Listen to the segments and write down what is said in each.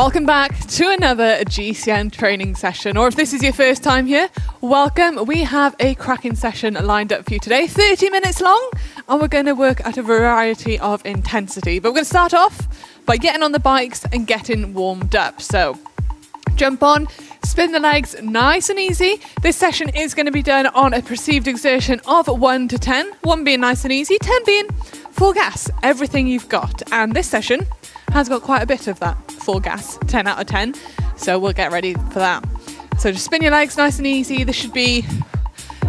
Welcome back to another GCN training session, or if this is your first time here, welcome. We have a cracking session lined up for you today, 30 minutes long, and we're going to work at a variety of intensity. But we're going to start off by getting on the bikes and getting warmed up. So jump on, spin the legs nice and easy. This session is going to be done on a perceived exertion of 1 to 10, 1 being nice and easy, 10 being full gas, everything you've got. And this session has got quite a bit of that full gas, 10 out of 10. So we'll get ready for that. So just spin your legs nice and easy. This should be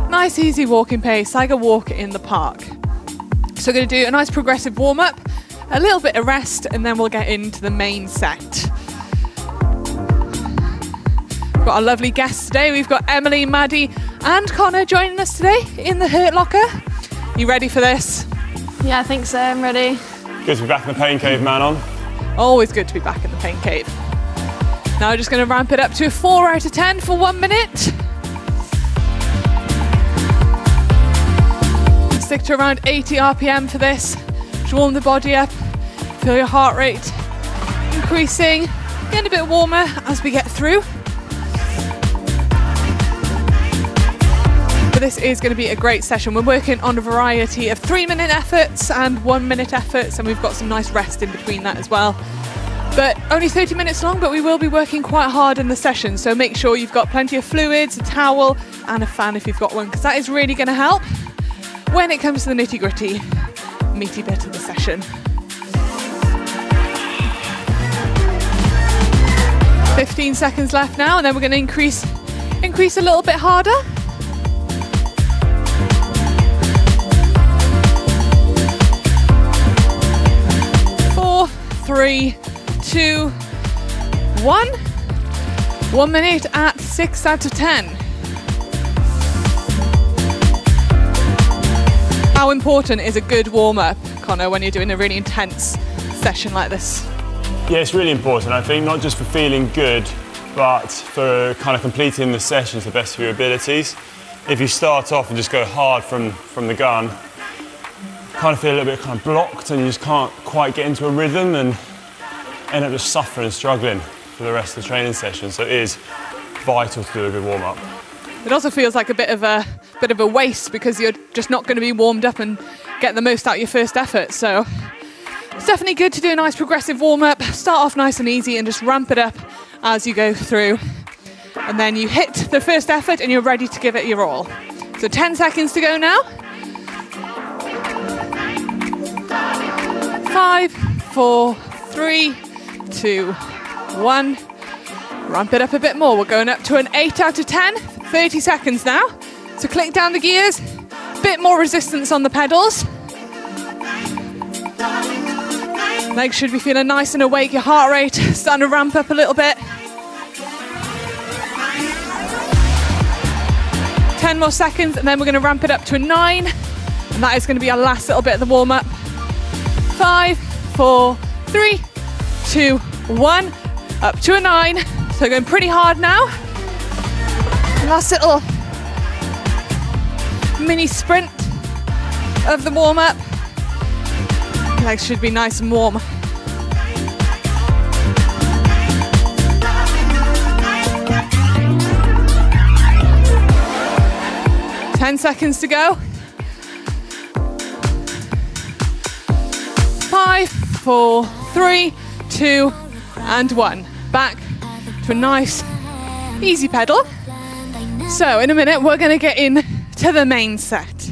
nice, easy walking pace, like a walk in the park. So we're going to do a nice progressive warm up, a little bit of rest, and then we'll get into the main set. We've got our lovely guests today. We've got Emily, Maddie, and Connor joining us today in the HIIT locker. You ready for this? Yeah, I think so. I'm ready. Good to be back in the pain cave, Manon. Always good to be back in the pain cave. Now we're just going to ramp it up to a 4 out of 10 for 1 minute. Stick to around 80 RPM for this. Just warm the body up. Feel your heart rate increasing. Getting a bit warmer as we get through. But this is going to be a great session. We're working on a variety of 3-minute efforts and 1-minute efforts, and we've got some nice rest in between that as well. But only 30 minutes long, but we will be working quite hard in the session. So make sure you've got plenty of fluids, a towel, and a fan if you've got one, because that is really going to help when it comes to the nitty-gritty, meaty bit of the session. 15 seconds left now, and then we're going to increase a little bit harder. 3, 2, 1. 1 minute at 6 out of 10. How important is a good warm-up, Connor, when you're doing a really intense session like this? Yeah, it's really important, I think, not just for feeling good, but for kind of completing the session to the best of your abilities. If you start off and just go hard from the gun, kind of feel a little bit kind of blocked and you just can't quite get into a rhythm and end up just suffering and struggling for the rest of the training session. So it is vital to do a good warm-up. It also feels like a bit of a waste because you're just not going to be warmed up and get the most out of your first effort. So it's definitely good to do a nice progressive warm-up. Start off nice and easy and just ramp it up as you go through. And then you hit the first effort and you're ready to give it your all. So 10 seconds to go now. 5, 4, 3, 2, 1. Ramp it up a bit more. We're going up to an 8 out of 10. 30 seconds now. So click down the gears. Bit more resistance on the pedals. Legs should be feeling nice and awake. Your heart rate starting to ramp up a little bit. 10 more seconds, and then we're going to ramp it up to a 9. And that is going to be our last little bit of the warm-up. 5, 4, 3, 2, 1. Up to a 9. So going pretty hard now. Last little mini sprint of the warm-up. Legs should be nice and warm. Ten seconds to go. 5, 4, 3, 2, and 1. Back to a nice, easy pedal. So in a minute, we're going to get in to the main set.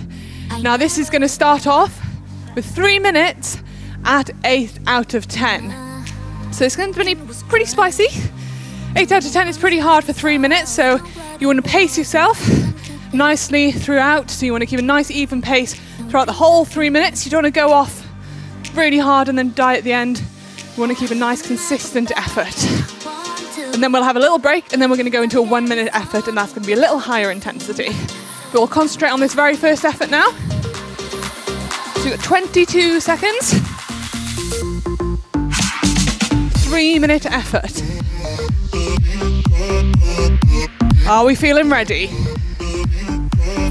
Now this is going to start off with 3 minutes at 8 out of 10. So it's going to be pretty spicy. 8 out of 10 is pretty hard for 3 minutes, so you want to pace yourself nicely throughout. So you want to keep a nice even pace throughout the whole 3 minutes. You don't want to go off really hard and then die at the end. You want to keep a nice consistent effort. And then we'll have a little break, and then we're going to go into a 1 minute effort, and that's going to be a little higher intensity. But we'll concentrate on this very first effort now. So we've got 22 seconds. 3 minute effort. Are we feeling ready?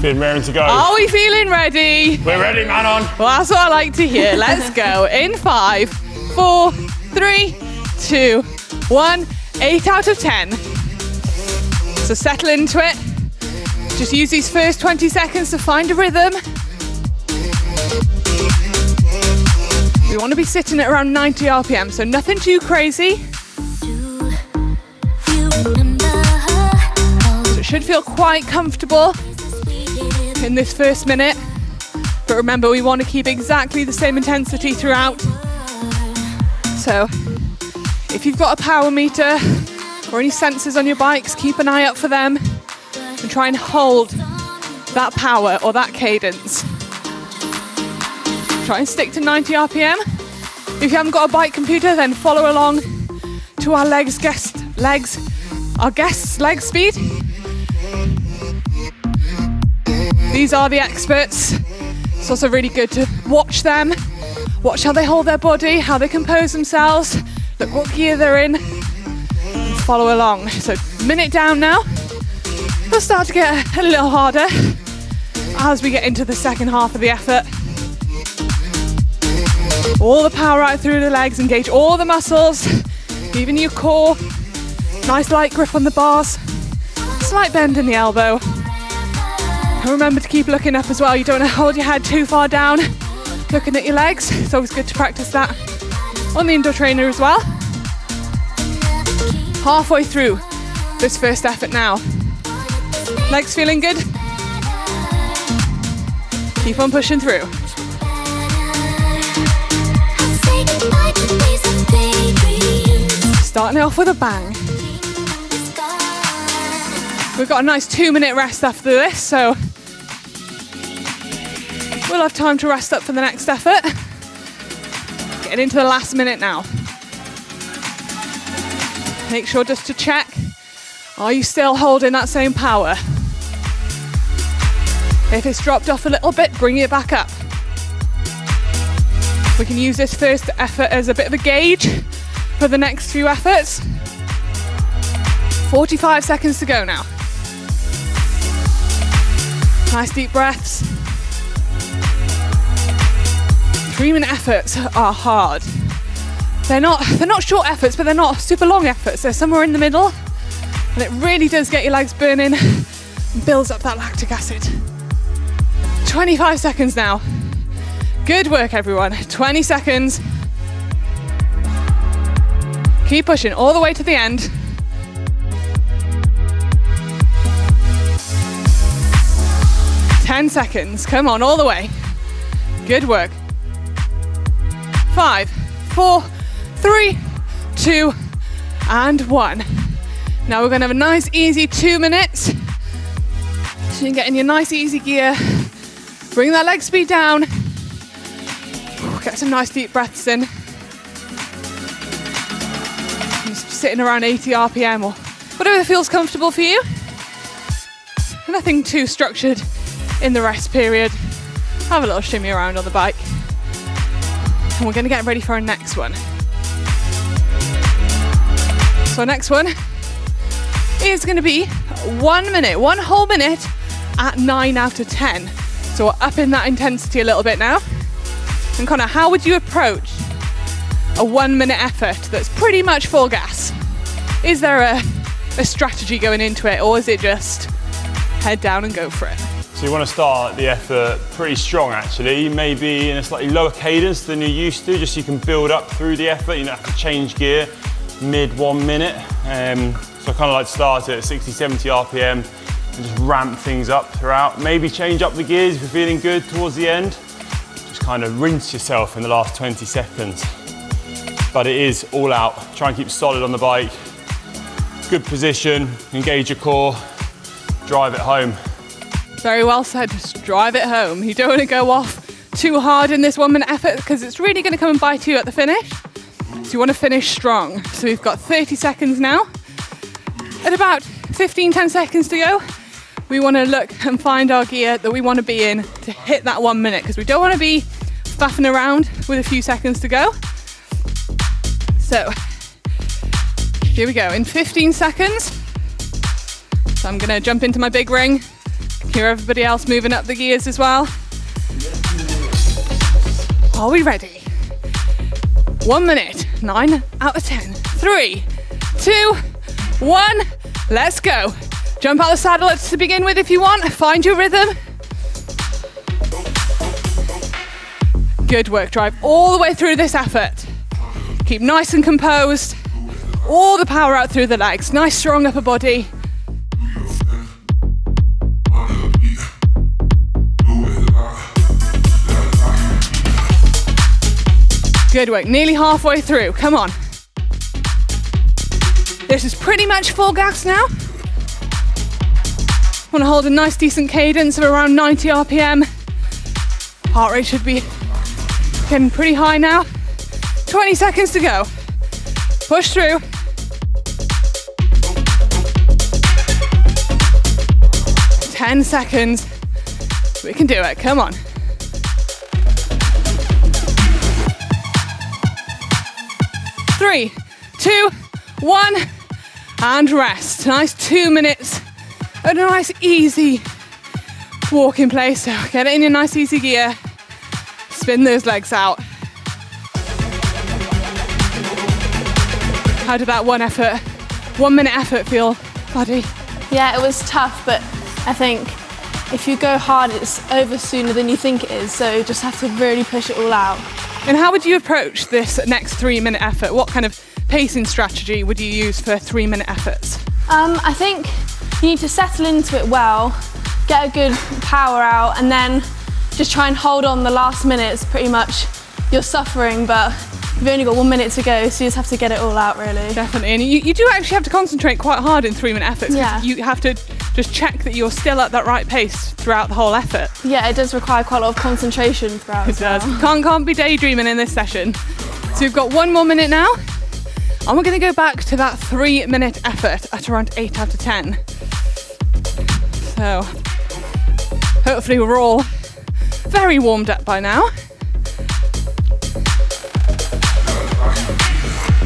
Feeling raring to go. Are we feeling ready? We're ready, Manon. Well, that's what I like to hear. Let's go in 5, 4, 3, 2, 1, 8 out of 10. So settle into it. Just use these first 20 seconds to find a rhythm. We want to be sitting at around 90 RPM, so nothing too crazy. So it should feel quite comfortable in this first minute. But remember, we want to keep exactly the same intensity throughout. So if you've got a power meter or any sensors on your bikes, keep an eye out for them and try and hold that power or that cadence. Try and stick to 90 RPM. If you haven't got a bike computer, then follow along to our guest's leg speed. These are the experts. It's also really good to watch them, watch how they hold their body, how they compose themselves, look what gear they're in, and follow along. So minute down now. It'll start to get a little harder as we get into the second half of the effort. All the power out through the legs, engage all the muscles, even your core. Nice light grip on the bars, slight bend in the elbow. And remember to keep looking up as well. You don't want to hold your head too far down, looking at your legs. It's always good to practice that on the indoor trainer as well. Halfway through this first effort now. Legs feeling good? Keep on pushing through. Starting off with a bang. We've got a nice 2-minute rest after this, so we'll have time to rest up for the next effort. Getting into the last minute now. Make sure just to check, are you still holding that same power? If it's dropped off a little bit, bring it back up. We can use this first effort as a bit of a gauge for the next few efforts. 45 seconds to go now. Nice deep breaths. 3-minute efforts are hard. They're not short efforts, but they're not super long efforts. They're somewhere in the middle, and it really does get your legs burning and builds up that lactic acid. 25 seconds now. Good work, everyone. 20 seconds. Keep pushing all the way to the end. Ten seconds. Come on, all the way. Good work. 5, 4, 3, 2, and 1. Now we're going to have a nice, easy 2 minutes. So you can get in your nice, easy gear. Bring that leg speed down. Get some nice deep breaths in. Just sitting around 80 RPM or whatever feels comfortable for you. Nothing too structured in the rest period. Have a little shimmy around on the bike. And we're going to get ready for our next one. So our next one is going to be 1 minute, 1 whole minute at 9 out of 10. So we're upping that intensity a little bit now. And Connor, how would you approach a 1 minute effort that's pretty much full gas? Is there a strategy going into it, or is it just head down and go for it? So you want to start the effort pretty strong actually, maybe in a slightly lower cadence than you're used to, just so you can build up through the effort. You don't have to change gear mid 1 minute. So I kind of like to start it at 60, 70 RPM and just ramp things up throughout. Maybe change up the gears if you're feeling good towards the end. Just kind of rinse yourself in the last 20 seconds. But it is all out. Try and keep solid on the bike. Good position, engage your core, drive it home. Very well said, just drive it home. You don't want to go off too hard in this 1 minute effort because it's really going to come and bite you at the finish. So you want to finish strong. So we've got 30 seconds now. At about 10 seconds to go, we want to look and find our gear that we want to be in to hit that 1 minute, because we don't want to be faffing around with a few seconds to go. So here we go, in 15 seconds. So I'm going to jump into my big ring. Hear everybody else moving up the gears as well. Are we ready? 1 minute, 9 out of 10. 3, 2, 1, let's go. Jump out the saddle to begin with if you want. Find your rhythm. Good work. Drive all the way through this effort. Keep nice and composed. All the power out through the legs. Nice strong upper body. Good work. Nearly halfway through. Come on. This is pretty much full gas now. Want to hold a nice decent cadence of around 90 RPM. Heart rate should be getting pretty high now. 20 seconds to go. Push through. Ten seconds. We can do it. Come on. Three, 2, 1, and rest. Nice 2 minutes. A nice easy walk in place. So get it in your nice easy gear. Spin those legs out. How did that 1 minute effort feel, buddy? Yeah, it was tough, but I think if you go hard, it's over sooner than you think it is. So you just have to really push it all out. And how would you approach this next 3 minute effort? What kind of pacing strategy would you use for 3 minute efforts? I think you need to settle into it well, get a good power out, and then just try and hold on the last minutes. Pretty much you're suffering, but you've only got 1 minute to go, so you just have to get it all out, really. Definitely, and you do actually have to concentrate quite hard in 3 minute efforts. Yeah. You have to just check that you're still at that right pace throughout the whole effort. Yeah, it does require quite a lot of concentration throughout. It does. Can't be daydreaming in this session. So we've got 1 more minute now, and we're going to go back to that 3 minute effort at around 8 out of 10. So hopefully we're all very warmed up by now.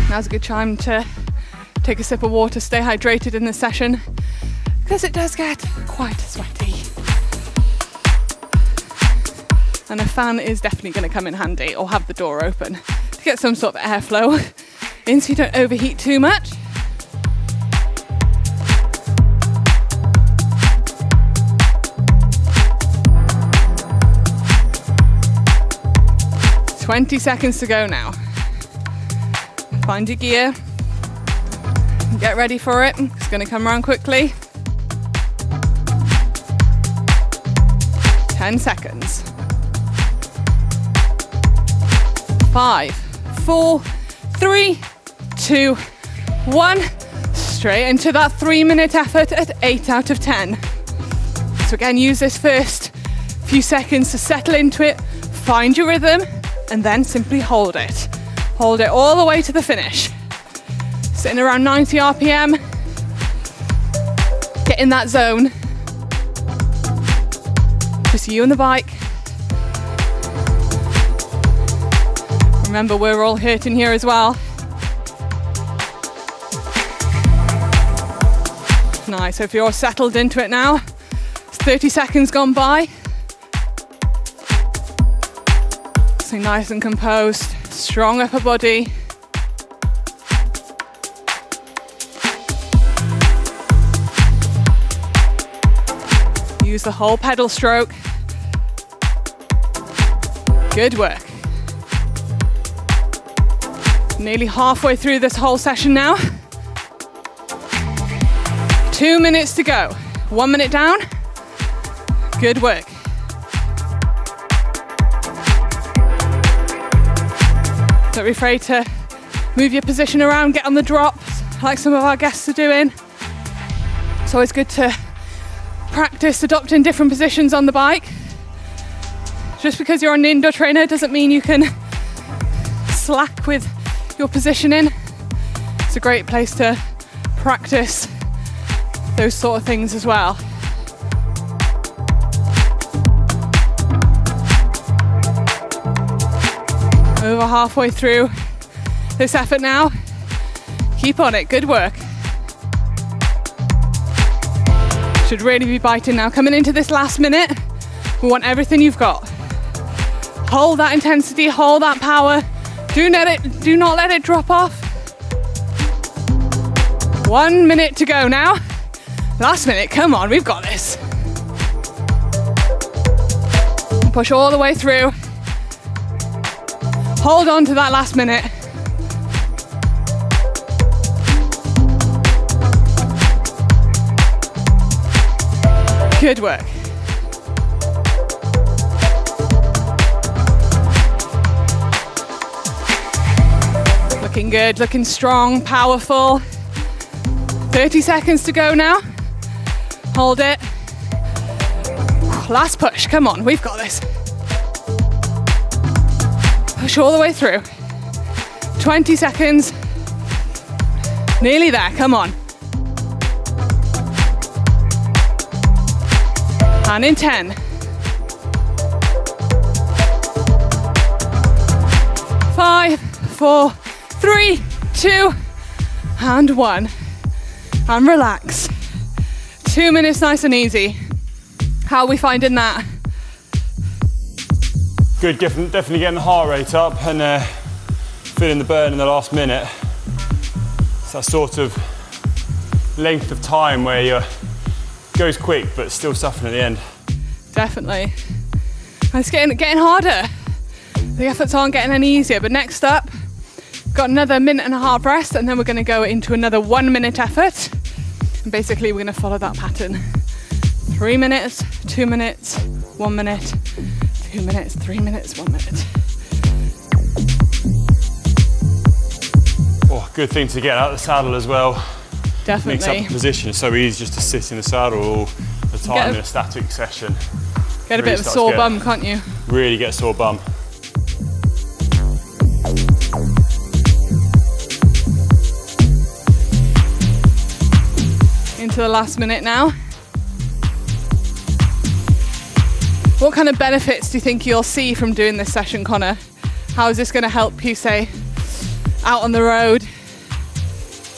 Now's a good time to take a sip of water, stay hydrated in this session, because it does get quite sweaty. And a fan is definitely going to come in handy, or have the door open to get some sort of airflow in so you don't overheat too much. "20 seconds to go now. Find your gear. Get ready for it. It's going to come around quickly. 10 seconds. 5, 4, 3, 2, 1. Straight into that 3 minute effort at 8 out of 10. So again, use this first few seconds to settle into it, find your rhythm, and then simply hold it. Hold it all the way to the finish. Sitting around 90 RPM. Get in that zone. Just you and the bike. Remember, we're all hurting here as well. Nice, so if you're all settled into it now, it's 30 seconds gone by. So nice and composed, strong upper body. Use the whole pedal stroke. Good work. Nearly halfway through this whole session now. 2 minutes to go. 1 minute down. Good work. Don't be afraid to move your position around, get on the drops, like some of our guests are doing. It's always good to practice adopting different positions on the bike. Just because you're an indoor trainer doesn't mean you can slack with your positioning. It's a great place to practice those sort of things as well. Over halfway through this effort now. Keep on it, good work. Should really be biting now. Coming into this last minute, we want everything you've got. Hold that intensity, hold that power. Do not let it drop off. 1 minute to go now. Last minute, come on, we've got this. Push all the way through. Hold on to that last minute. Good work. Looking good, looking strong, powerful. 30 seconds to go now. Hold it. Last push, come on, we've got this. Push all the way through. 20 seconds. Nearly there, come on. And in 10. 5, 4, 3, 2, and 1. And relax. 2 minutes, nice and easy. How are we finding that? Good, definitely getting the heart rate up and feeling the burn in the last minute. It's that sort of length of time where you goes quick but still suffering at the end. Definitely. And it's getting harder. The efforts aren't getting any easier, but next up, got another minute and a half rest, and then we're going to go into another 1 minute effort. And basically we're going to follow that pattern. 3 minutes, 2 minutes, 1 minute, 2 minutes, 3 minutes, 1 minute. Oh, good thing to get out of the saddle as well. Definitely. Mix up the position. It's so easy just to sit in the saddle all the time in a static session. Get a bit of a sore bum, can't you? Really get a sore bum. Into the last minute now. What kind of benefits do you think you'll see from doing this session, Connor? How is this going to help you, say, out on the road?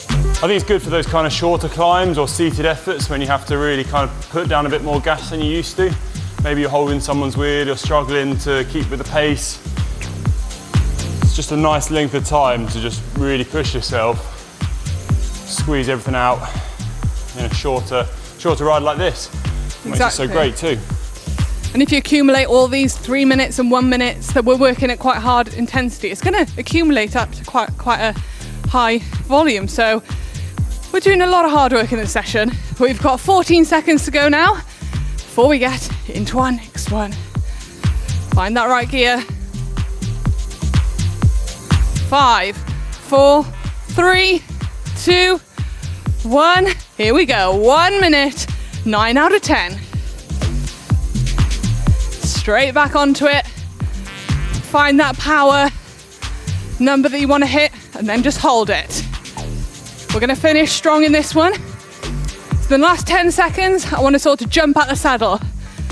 I think it's good for those kind of shorter climbs or seated efforts when you have to really kind of put down a bit more gas than you used to. Maybe you're holding someone's weird or struggling to keep with the pace. It's just a nice length of time to just really push yourself, squeeze everything out in a shorter ride like this. It makes it so great too. And if you accumulate all these 3 minutes and 1 minute that we're working at quite hard intensity, it's going to accumulate up to quite a high volume. So we're doing a lot of hard work in this session. We've got 14 seconds to go now before we get into our next one. Find that right gear. 5, 4, 3, 2, 1. Here we go. 1 minute, 9 out of 10. Straight back onto it. Find that power number that you want to hit and then just hold it. We're going to finish strong in this one. So the last 10 seconds, I want to sort of jump out the saddle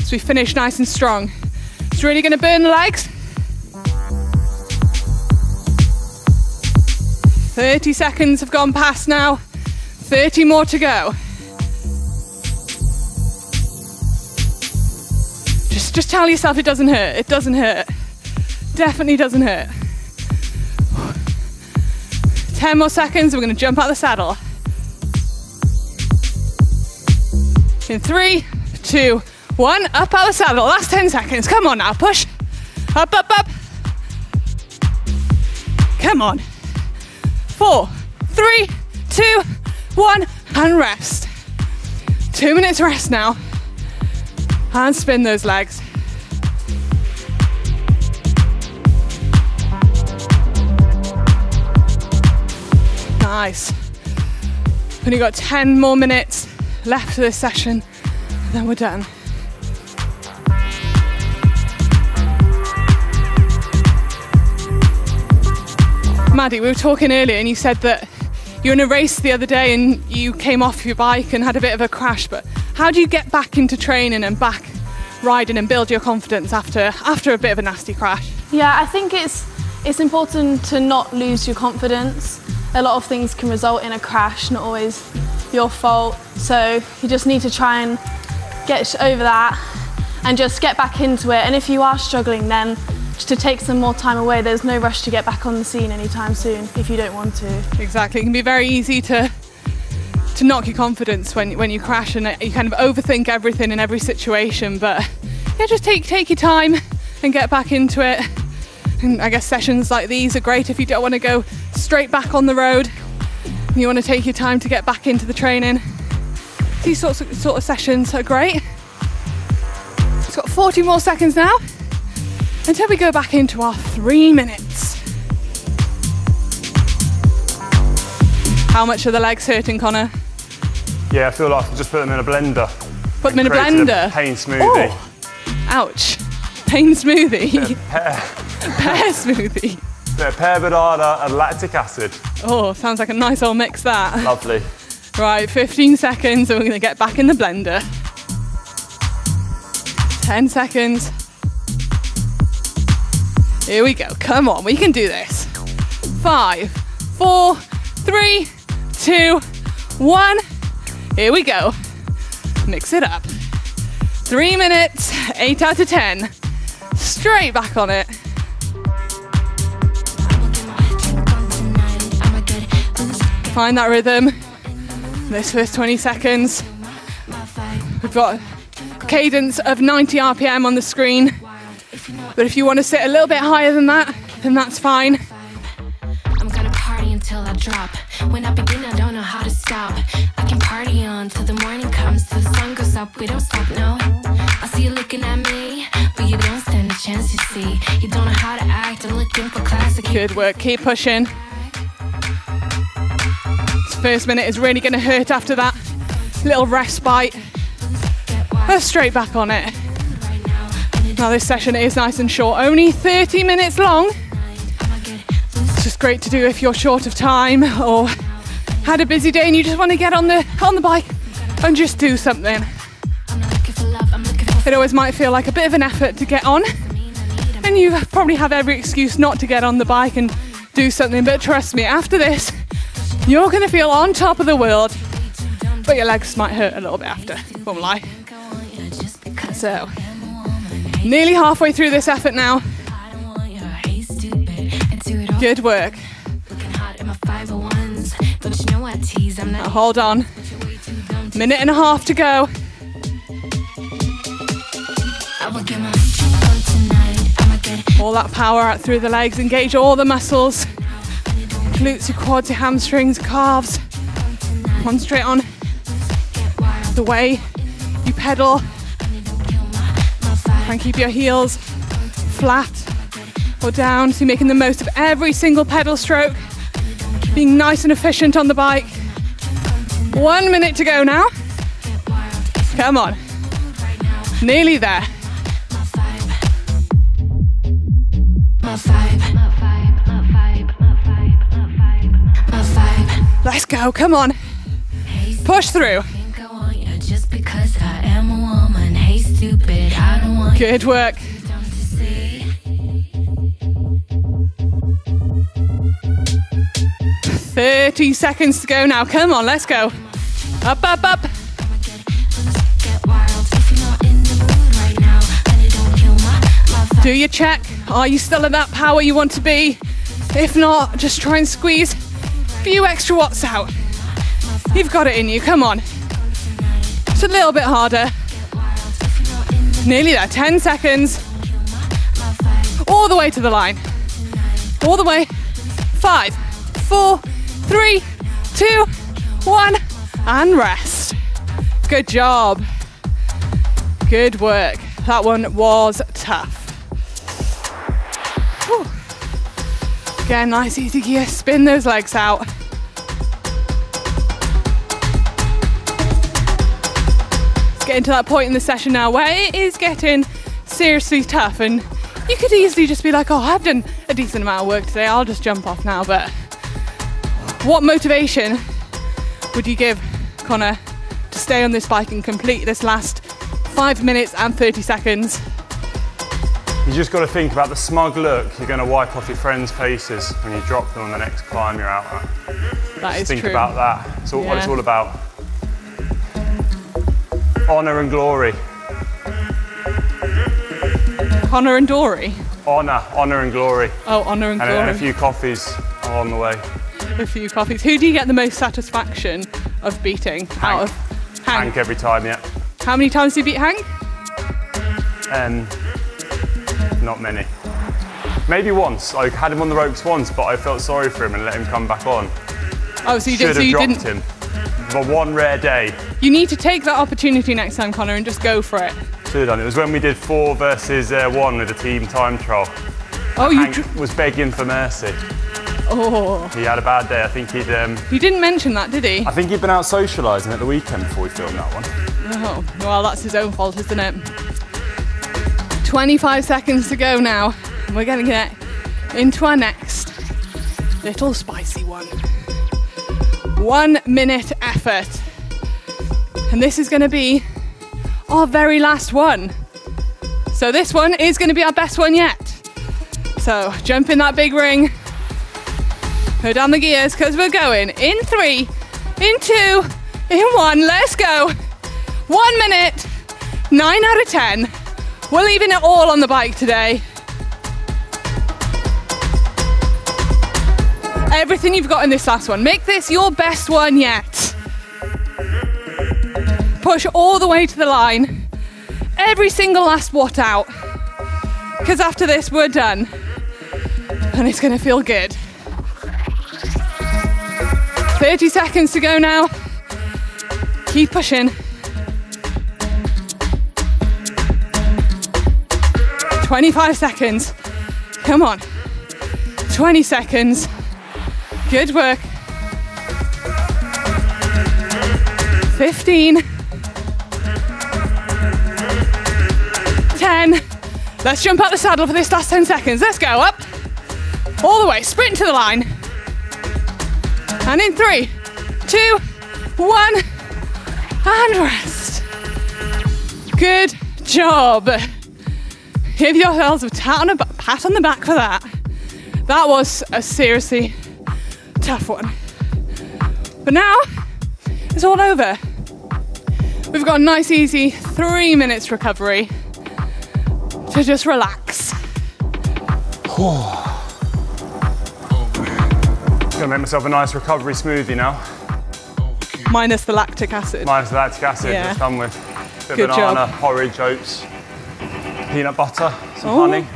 so we finish nice and strong. It's really going to burn the legs. 30 seconds have gone past now. 30 more to go. Just tell yourself it doesn't hurt. It doesn't hurt. Definitely doesn't hurt. 10 more seconds, we're going to jump out of the saddle. In 3, 2, 1, up out of the saddle. Last 10 seconds. Come on now, push. Up, up, up. Come on. 4, 3, 2, 1, and rest. 2 minutes rest now. And spin those legs. Nice. Only got 10 more minutes left of this session, and then we're done. Maddie, we were talking earlier and you said that you were in a race the other day and you came off your bike and had a bit of a crash, but how do you get back into training and back riding and build your confidence after a bit of a nasty crash? Yeah, I think it's important to not lose your confidence. A lot of things can result in a crash, not always your fault. So you just need to try and get over that and just get back into it. And if you are struggling, then just to take some more time away. There's no rush to get back on the scene anytime soon if you don't want to. Exactly, it can be very easy to to knock your confidence when you crash and you kind of overthink everything in every situation. But yeah, just take your time and get back into it. And I guess sessions like these are great if you don't want to go straight back on the road. You want to take your time to get back into the training. These sort of sessions are great. It's got 40 more seconds now until we go back into our 3 minutes. How much are the legs hurting, Connor? Yeah, I feel like I've just put them in a blender. Put them in a blender? Pain smoothie. Oh, ouch. Pain smoothie. Pear smoothie. Bit of pear banana and lactic acid. Oh, sounds like a nice old mix that. Lovely. Right, 15 seconds and we're going to get back in the blender. 10 seconds. Here we go. Come on, we can do this. 5, 4, 3, 2, 1. Here we go. Mix it up. 3 minutes, 8 out of 10. Straight back on it. Find that rhythm. This first 20 seconds. We've got a cadence of 90 RPM on the screen. But if you want to sit a little bit higher than that, then that's fine. I'm gonna party until I drop. When I begin, I don't know how to stop. I can party on till the morning comes, till the sun goes up. We don't stop, no. I see you looking at me, but you don't stand a chance, you see. You don't know how to act, I'm looking for classic. Good work, keep pushing. This first minute is really going to hurt after that little respite. We're straight back on it. Now this session is nice and short, only 30 minutes long. It's just great to do if you're short of time or had a busy day and you just want to get on the bike and just do something. It always might feel like a bit of an effort to get on, and you probably have every excuse not to get on the bike and do something, but trust me, after this, you're going to feel on top of the world, but your legs might hurt a little bit after, won't lie. So, nearly halfway through this effort now. Good work. Now hold on. Minute and a half to go. All that power out through the legs, engage all the muscles. Glutes, your quads, your hamstrings, calves. Concentrate on the way you pedal. Try and keep your heels flat or down, so you're making the most of every single pedal stroke. Being nice and efficient on the bike. 1 minute to go now. Come on. Nearly there. Let's go, come on. Push through. Good work. "30 seconds to go now. Come on, let's go. Up, up, up. Do your check. Are you still at that power you want to be? If not, just try and squeeze a few extra watts out. You've got it in you, come on. Just a little bit harder. Nearly there, 10 seconds. All the way to the line. All the way. 5, 4, 3, 2, 1, and rest. Good job. Good work. That one was tough. Whew. Again, nice easy gear. Spin those legs out. It's getting to that point in the session now where it is getting seriously tough, and you could easily just be like, oh, I've done a decent amount of work today, I'll just jump off now. But what motivation would you give Connor to stay on this bike and complete this last 5 minutes and 30 seconds? You just got to think about the smug look you're going to wipe off your friends' faces when you drop them on the next climb you're out at. That is true. Think about that. It's all, what it's all about. Honour and glory. Connor and Dory? Honour and glory. Oh, honour and glory. And a few coffees along the way. A few coffees. Who do you get the most satisfaction of beating? Out of Hank every time, yeah. How many times did you beat Hank? Not many. Maybe once. I had him on the ropes once, but I felt sorry for him and let him come back on. Oh, so you Should have dropped didn't. him. For one rare day. You need to take that opportunity next time, Connor, and just go for it. Should have done. It was when we did 4 versus 1 with a team time trial. Oh, Hank was begging for mercy. Oh. He had a bad day. I think he'd. You didn't mention that, did he? I think he'd been out socialising at the weekend before we filmed that one. Oh, well, that's his own fault, isn't it? 25 seconds to go now. We're going to get into our next little spicy one. 1 minute effort. And this is going to be our very last one. So this one is going to be our best one yet. So jump in that big ring. Go down the gears because we're going in 3, in 2, in 1. Let's go. 1 minute, 9 out of 10. We're leaving it all on the bike today. Everything you've got in this last one. Make this your best one yet. Push all the way to the line. Every single last watt out. Because after this, we're done. And it's going to feel good. 30 seconds to go now. Keep pushing. 25 seconds. Come on. 20 seconds. Good work. 15. 10. Let's jump out the saddle for this last 10 seconds. Let's go up. All the way. Sprint to the line. And in 3, 2, 1. And rest. Good job. Give yourselves a pat on the back for that. That was a seriously tough one. But now it's all over. We've got a nice easy 3 minutes recovery to just relax. Gonna make myself a nice recovery smoothie now. Minus the lactic acid. Minus the lactic acid that's come with a bit of banana, porridge, oats, peanut butter, some honey.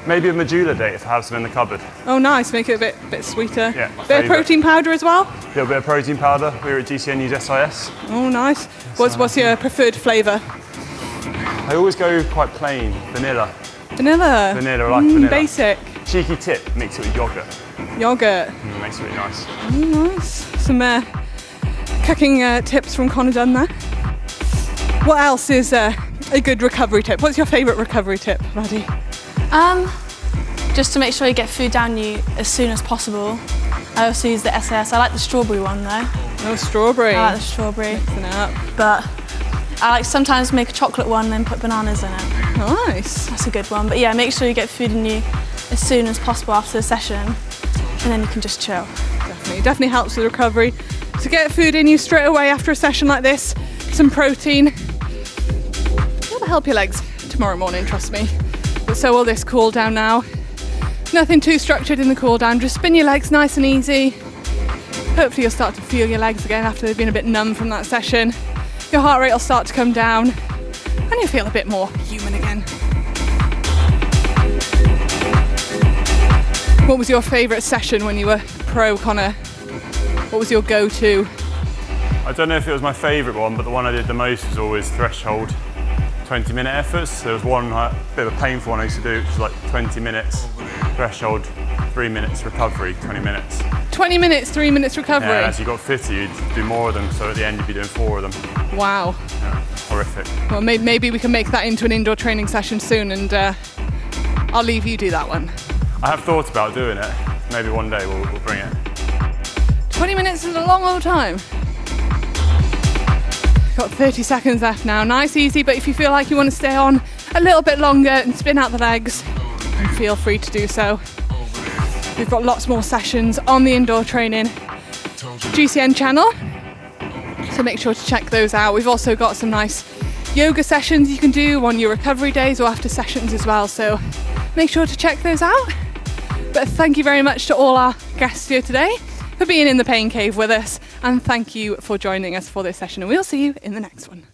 Maybe a medula date if I have some in the cupboard. Oh, nice. Make it a bit sweeter. Yeah, bit of protein powder as well. A little bit of protein powder. We're at GCN use SIS. Oh, nice. What's your preferred flavour? I always go quite plain, vanilla. Vanilla. Vanilla, I like vanilla. Basic. Cheeky tip: mix it with yogurt. Yogurt. Makes it really nice. Oh, nice. Some cooking tips from Connor Dunn there. What else is a good recovery tip? What's your favourite recovery tip, Maddie? Just to make sure you get food down you as soon as possible. I also use the SAS. I like the strawberry one though. Oh, strawberry. I like the strawberry. Mixing it up. But I like sometimes make a chocolate one and then put bananas in it. Nice. That's a good one. But yeah, make sure you get food in you as soon as possible after the session, and then you can just chill. Definitely helps with recovery. To get food in you straight away after a session like this, some protein. It'll help your legs tomorrow morning, trust me. But so will this cool down now. Nothing too structured in the cool down, just spin your legs nice and easy. Hopefully you'll start to feel your legs again after they've been a bit numb from that session. Your heart rate will start to come down and you'll feel a bit more human again. What was your favourite session when you were pro, Connor? What was your go-to? I don't know if it was my favourite one, but the one I did the most was always threshold 20-minute efforts. There was one bit of a painful one I used to do, which was like 20 minutes threshold, 3 minutes recovery, 20 minutes. 20 minutes, 3 minutes recovery? Yeah, as you got fitter, you'd do more of them, so at the end you'd be doing 4 of them. Wow. Yeah, horrific. Well, maybe we can make that into an indoor training session soon, and I'll leave you do that one. I have thought about doing it. Maybe one day we'll bring it. 20 minutes is a long old time. Got 30 seconds left now. Nice, easy, but if you feel like you want to stay on a little bit longer and spin out the legs, then feel free to do so. We've got lots more sessions on the indoor training GCN channel, so make sure to check those out. We've also got some nice yoga sessions you can do on your recovery days or after sessions as well, so make sure to check those out. But thank you very much to all our guests here today. for being in the pain cave with us, and thank you for joining us for this session, and we'll see you in the next one.